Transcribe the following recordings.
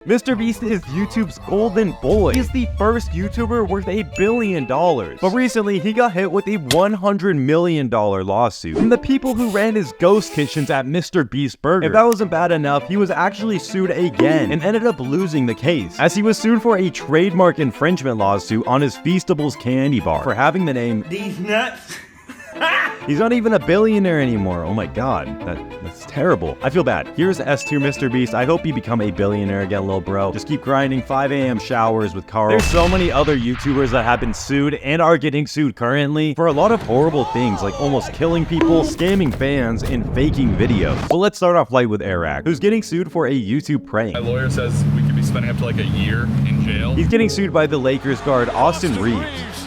MrBeast is YouTube's golden boy. He's the first YouTuber worth $1 billion. But recently, he got hit with a $100 million lawsuit from the people who ran his ghost kitchens at MrBeast Burger. If that wasn't bad enough, he was actually sued again and ended up losing the case, as he was sued for a trademark infringement lawsuit on his Feastables candy bar for having the name These Nuts. He's not even a billionaire anymore. Oh my god, that's terrible. I feel bad. Here's S-tier MrBeast. I hope you become a billionaire again, little bro. Just keep grinding 5 a.m. showers with Carl. There's so many other YouTubers that have been sued and are getting sued currently for a lot of horrible things, like almost killing people, scamming fans, and faking videos. But let's start off light with Airrack, who's getting sued for a YouTube prank. My lawyer says we could be spending up to like a year in jail. He's getting sued by the Lakers guard Austin Reeves,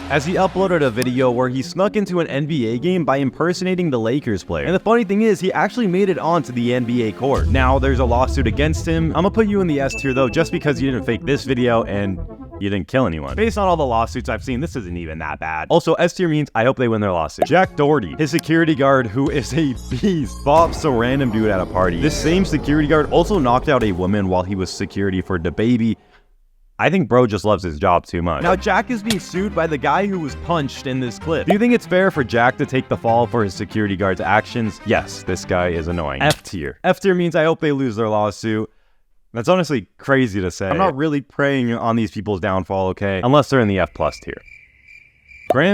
as he uploaded a video where he snuck into an NBA game by impersonating the Lakers player. And the funny thing is, he actually made it onto the NBA court. Now, there's a lawsuit against him. I'm gonna put you in the S tier though, just because you didn't fake this video and you didn't kill anyone. Based on all the lawsuits I've seen, this isn't even that bad. Also, S tier means I hope they win their lawsuit. Jack Doherty, his security guard, who is a beast, bops a random dude at a party. This same security guard also knocked out a woman while he was security for DaBaby. I think bro just loves his job too much. Now, Jack is being sued by the guy who was punched in this clip. Do you think it's fair for Jack to take the fall for his security guard's actions? Yes, this guy is annoying. F tier. F tier means I hope they lose their lawsuit. That's honestly crazy to say. I'm not really preying on these people's downfall, okay? Unless they're in the F+ tier.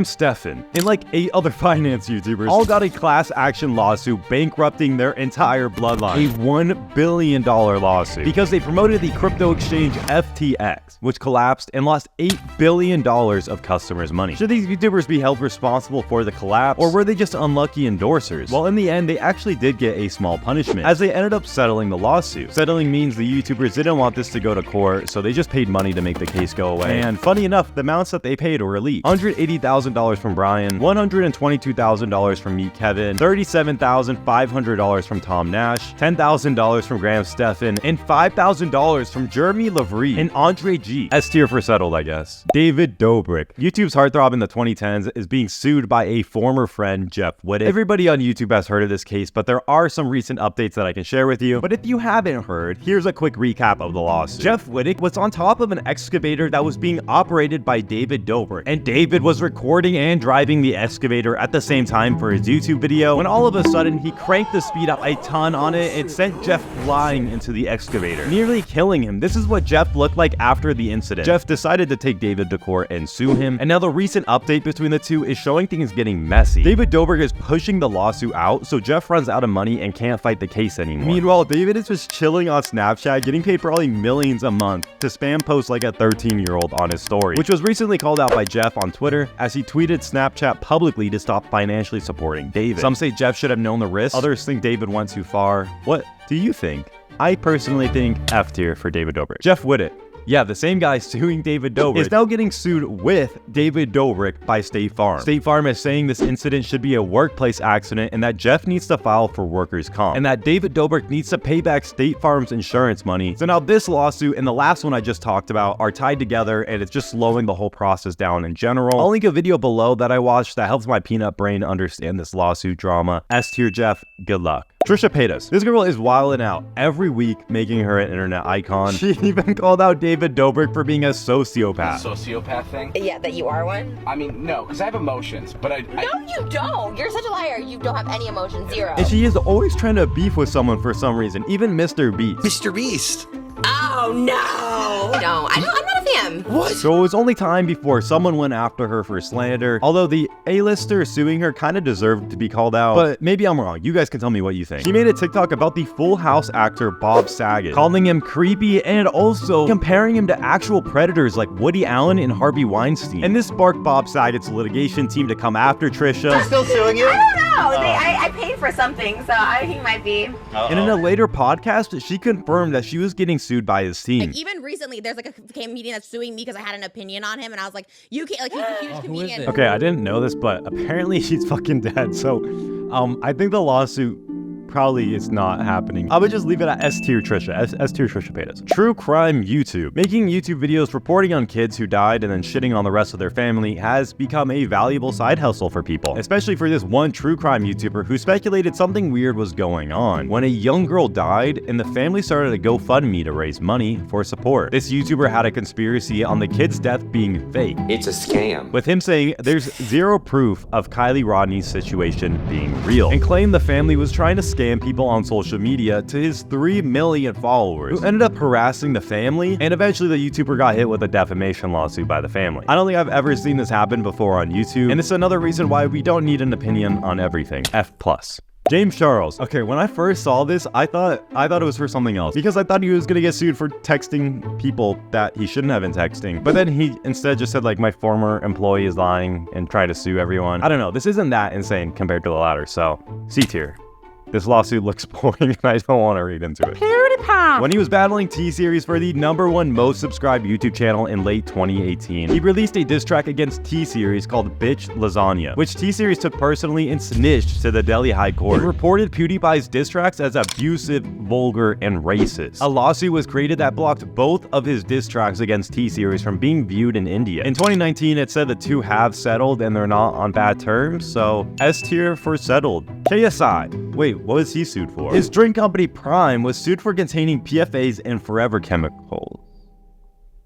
Stephan, and like 8 other finance YouTubers, all got a class action lawsuit bankrupting their entire bloodline. A $1 billion lawsuit because they promoted the crypto exchange FTX, which collapsed and lost $8 billion of customers' money. Should these YouTubers be held responsible for the collapse, or were they just unlucky endorsers? Well, in the end, they actually did get a small punishment, as they ended up settling the lawsuit. Settling means the YouTubers didn't want this to go to court, so they just paid money to make the case go away. And funny enough, the amounts that they paid were elite. $180,000 from Brian, $122,000 from Meet Kevin, $37,500 from Tom Nash, $10,000 from Stephan, and $5,000 from Jeremy Lavrie and Andre G. S tier for settled, I guess. David Dobrik, YouTube's heartthrob in the 2010s, is being sued by a former friend, Jeff Wittek. Everybody on YouTube has heard of this case, but there are some recent updates that I can share with you. But if you haven't heard, here's a quick recap of the lawsuit. Jeff Wittek was on top of an excavator that was being operated by David Dobrik, and David was recording and driving the excavator at the same time for his YouTube video, when all of a sudden he cranked the speed up a ton on it and sent Jeff flying into the excavator, nearly killing him. This is what Jeff looked like after the incident. Jeff decided to take David to court and sue him, and now the recent update between the two is showing things getting messy. David Dobrik is pushing the lawsuit out, so Jeff runs out of money and can't fight the case anymore. Meanwhile, David is just chilling on Snapchat, getting paid probably millions a month to spam post like a 13-year-old on his story, which was recently called out by Jeff on Twitter, as he tweeted Snapchat publicly to stop financially supporting David. Some say Jeff should have known the risk. Others think David went too far. What do you think? I personally think F tier for David Dobrik. Jeff Wittek. Yeah, the same guy suing David Dobrik is now getting sued with David Dobrik by State Farm. State Farm is saying this incident should be a workplace accident and that Jeff needs to file for workers' comp, and that David Dobrik needs to pay back State Farm's insurance money. So now this lawsuit and the last one I just talked about are tied together, and it's just slowing the whole process down in general. I'll link a video below that I watched that helps my peanut brain understand this lawsuit drama. S tier Jeff, good luck. Trisha Paytas. This girl is wilding out every week, making her an internet icon. She even called out David Dobrik for being a sociopath. Sociopath thing? Yeah, that you are one? I mean, no, because I have emotions, but No, you don't! You're such a liar. You don't have any emotions, zero. And she is always trying to beef with someone for some reason, even MrBeast. MrBeast. Oh, no! No, I'm not a fan. What? So it was only time before someone went after her for slander, although the A-lister suing her kind of deserved to be called out, but maybe I'm wrong. You guys can tell me what you think. She made a TikTok about the Full House actor Bob Saget, calling him creepy and also comparing him to actual predators like Woody Allen and Harvey Weinstein. And this sparked Bob Saget's litigation team to come after Trisha. They're still suing you? I don't know. I paid for something, so I think it might be. And in a later podcast, she confirmed that she was getting sued by his team. Like, even recently, there's like a comedian that's suing me because I had an opinion on him, and I was like, you can't, like, he's a huge comedian. Okay, I didn't know this, but apparently he's fucking dead. So, I think the lawsuit probably is not happening. I would just leave it at S-tier Trisha. S-tier Trisha Paytas. True crime YouTube. Making YouTube videos reporting on kids who died and then shitting on the rest of their family has become a valuable side hustle for people, especially for this one true crime YouTuber who speculated something weird was going on when a young girl died and the family started a GoFundMe to raise money for support. This YouTuber had a conspiracy on the kid's death being fake. It's a scam. With him saying there's zero proof of Kylie Rodney's situation being real, and claimed the family was trying to scam people on social media to his 3 million followers, who ended up harassing the family, and eventually the YouTuber got hit with a defamation lawsuit by the family. I don't think I've ever seen this happen before on YouTube, and it's another reason why we don't need an opinion on everything. F+. James Charles. Okay, when I first saw this, I thought it was for something else, because I thought he was gonna get sued for texting people that he shouldn't have been texting. But then he instead just said like, my former employee is lying, and tried to sue everyone. I don't know, this isn't that insane compared to the latter, so C tier. This lawsuit looks boring and I don't want to read into it. PewDiePie! When he was battling T-Series for the #1 most subscribed YouTube channel in late 2018, he released a diss track against T-Series called Bitch Lasagna, which T-Series took personally and snitched to the Delhi High Court. It reported PewDiePie's diss tracks as abusive, vulgar, and racist. A lawsuit was created that blocked both of his diss tracks against T-Series from being viewed in India. In 2019, it said the two have settled and they're not on bad terms, so S tier for settled. KSI. Wait, what was he sued for? His drink company Prime was sued for containing PFAs and forever chemicals.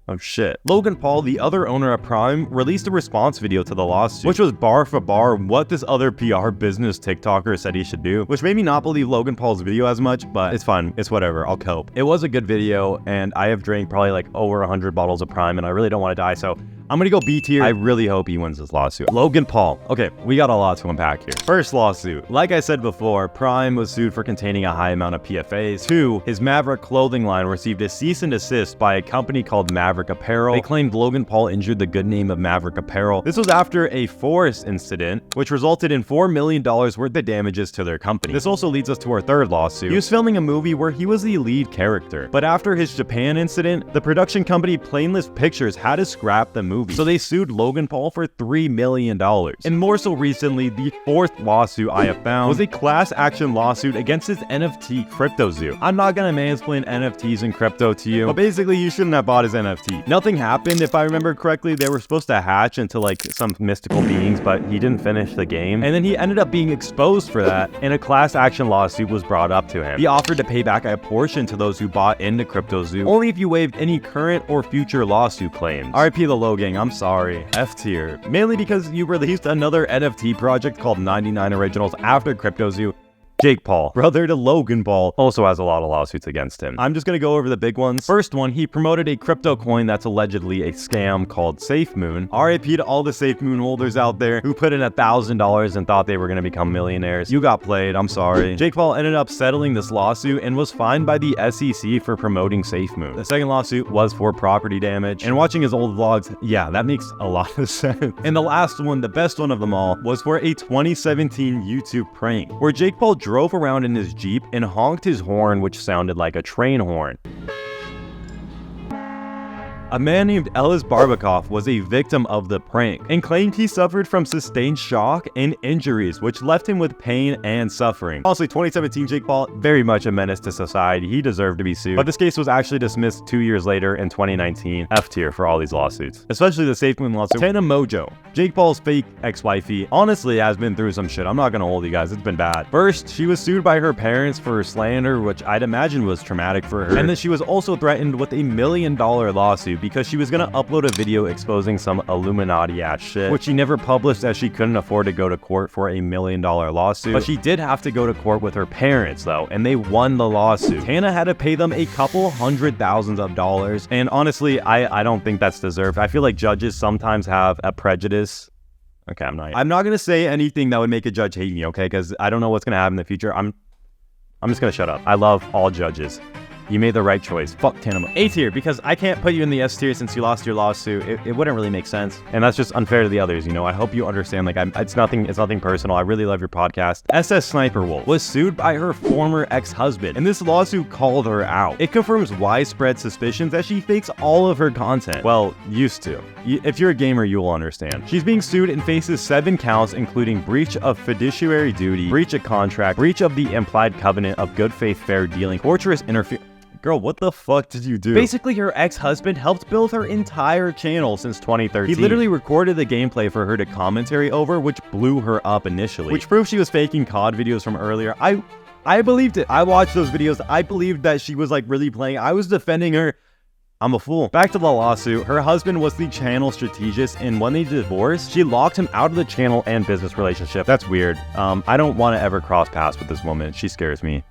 Oh shit. Logan Paul, the other owner of Prime, released a response video to the lawsuit, which was bar for bar what this other PR business TikToker said he should do, which made me not believe Logan Paul's video as much, but it's fine. It's whatever. I'll cope. It was a good video, and I have drank probably like over 100 bottles of Prime, and I really don't want to die, so I'm gonna go B tier. I really hope he wins this lawsuit. Logan Paul. Okay, we got a lot to unpack here. First lawsuit. Like I said before, Prime was sued for containing a high amount of PFAs. 2, his Maverick clothing line received a cease and desist by a company called Maverick Apparel. They claimed Logan Paul injured the good name of Maverick Apparel. This was after a forest incident, which resulted in $4 million worth of damages to their company. This also leads us to our third lawsuit. He was filming a movie where he was the lead character, but after his Japan incident, the production company Plainlist Pictures had to scrap the movie. So they sued Logan Paul for $3 million. And more so recently, the fourth lawsuit I have found was a class action lawsuit against his NFT CryptoZoo. I'm not gonna mansplain NFTs and crypto to you, but basically you shouldn't have bought his NFT. Nothing happened, if I remember correctly. They were supposed to hatch into like some mystical beings, but he didn't finish the game. And then he ended up being exposed for that, and a class action lawsuit was brought up to him. He offered to pay back a portion to those who bought into CryptoZoo, only if you waived any current or future lawsuit claims. RIP the Low Gang, I'm sorry. F tier. Mainly because you released another NFT project called 99 Originals after CryptoZoo. Jake Paul, brother to Logan Paul, also has a lot of lawsuits against him. I'm just gonna go over the big ones. First one, he promoted a crypto coin that's allegedly a scam called SafeMoon. RIP to all the SafeMoon holders out there who put in $1,000 and thought they were gonna become millionaires. You got played, I'm sorry. Jake Paul ended up settling this lawsuit and was fined by the SEC for promoting SafeMoon. The second lawsuit was for property damage, and watching his old vlogs, yeah, that makes a lot of sense. And the last one, the best one of them all, was for a 2017 YouTube prank, where Jake Paul drove around in his Jeep and honked his horn, which sounded like a train horn. A man named Ellis Barbakov was a victim of the prank and claimed he suffered from sustained shock and injuries, which left him with pain and suffering. Honestly, 2017 Jake Paul, very much a menace to society. He deserved to be sued. But this case was actually dismissed 2 years later in 2019. F tier for all these lawsuits. Especially the SafeMoon lawsuit. Tana Mongeau, Jake Paul's fake ex-wifey, honestly has been through some shit. I'm not gonna hold you guys, it's been bad. First, she was sued by her parents for slander, which I'd imagine was traumatic for her. And then she was also threatened with a $1 million lawsuit because she was gonna upload a video exposing some Illuminati ass shit, which she never published as she couldn't afford to go to court for a $1 million lawsuit. But she did have to go to court with her parents though, and they won the lawsuit. Tana had to pay them a couple $100,000s, and honestly, I don't think that's deserved. I feel like judges sometimes have a prejudice. Okay, I'm not gonna say anything that would make a judge hate me, okay? Because I don't know what's gonna happen in the future. I'm just gonna shut up. I love all judges. You made the right choice. Fuck Tana. A tier, because I can't put you in the S tier since you lost your lawsuit. It wouldn't really make sense. And that's just unfair to the others, you know? I hope you understand, like, it's nothing personal. I really love your podcast. ssSniperwolf was sued by her former ex-husband, and this lawsuit called her out. It confirms widespread suspicions that she fakes all of her content. Well, used to. If you're a gamer, you will understand. She's being sued and faces 7 counts, including breach of fiduciary duty, breach of contract, breach of the implied covenant of good faith fair dealing, torturous interference. Girl, what the fuck did you do? Basically, her ex-husband helped build her entire channel since 2013. He literally recorded the gameplay for her to commentary over, which blew her up initially. Which proves she was faking COD videos from earlier. I believed it. I watched those videos. I believed that she was like really playing. I was defending her. I'm a fool. Back to the lawsuit. Her husband was the channel strategist, and when they divorced, she locked him out of the channel and business relationship. That's weird. I don't want to ever cross paths with this woman. She scares me.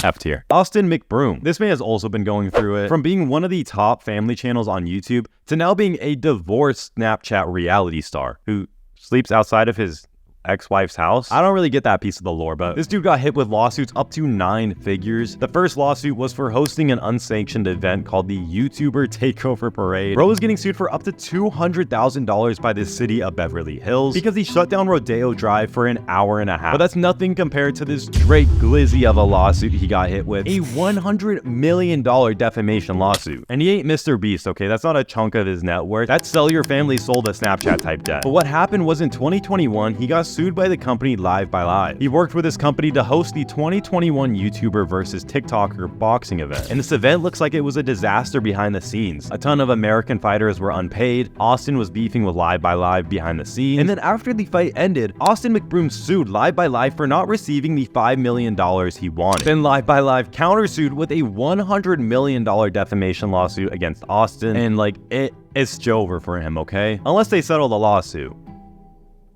F tier. Austin Mcbroom. This man has also been going through it. From being one of the top family channels on YouTube to now being a divorced Snapchat reality star who sleeps outside of his ex-wife's house. I don't really get that piece of the lore, but this dude got hit with lawsuits up to 9 figures. The first lawsuit was for hosting an unsanctioned event called the YouTuber Takeover Parade. Bro was getting sued for up to $200,000 by the city of Beverly Hills because he shut down Rodeo Drive for an hour and a half. But that's nothing compared to this Drake glizzy of a lawsuit he got hit with. A $100 million defamation lawsuit. And he ain't MrBeast, okay? That's not a chunk of his net worth. That's sell your family sold a Snapchat type debt. But what happened was in 2021, he got sued by the company Live by Live. He worked with this company to host the 2021 YouTuber versus TikToker boxing event. And this event looks like it was a disaster behind the scenes. A ton of American fighters were unpaid. Austin was beefing with Live by Live behind the scenes. And then after the fight ended, Austin Mcbroom sued Live by Live for not receiving the $5 million he wanted. Then Live by Live countersued with a $100 million defamation lawsuit against Austin. And like, it's over for him, okay? Unless they settle the lawsuit.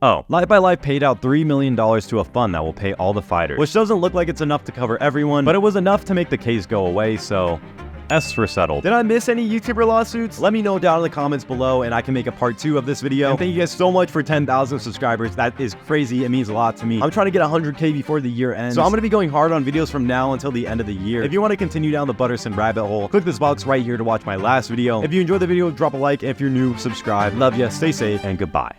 Oh, Live by Live paid out $3 million to a fund that will pay all the fighters, which doesn't look like it's enough to cover everyone, but it was enough to make the case go away, so S for settled. Did I miss any YouTuber lawsuits? Let me know down in the comments below and I can make a part 2 of this video. And thank you guys so much for 10,000 subscribers. That is crazy. It means a lot to me. I'm trying to get 100K before the year ends. So I'm going to be going hard on videos from now until the end of the year. If you want to continue down the Butterson rabbit hole, click this box right here to watch my last video. If you enjoyed the video, drop a like. If you're new, subscribe. Love ya, stay safe, and goodbye.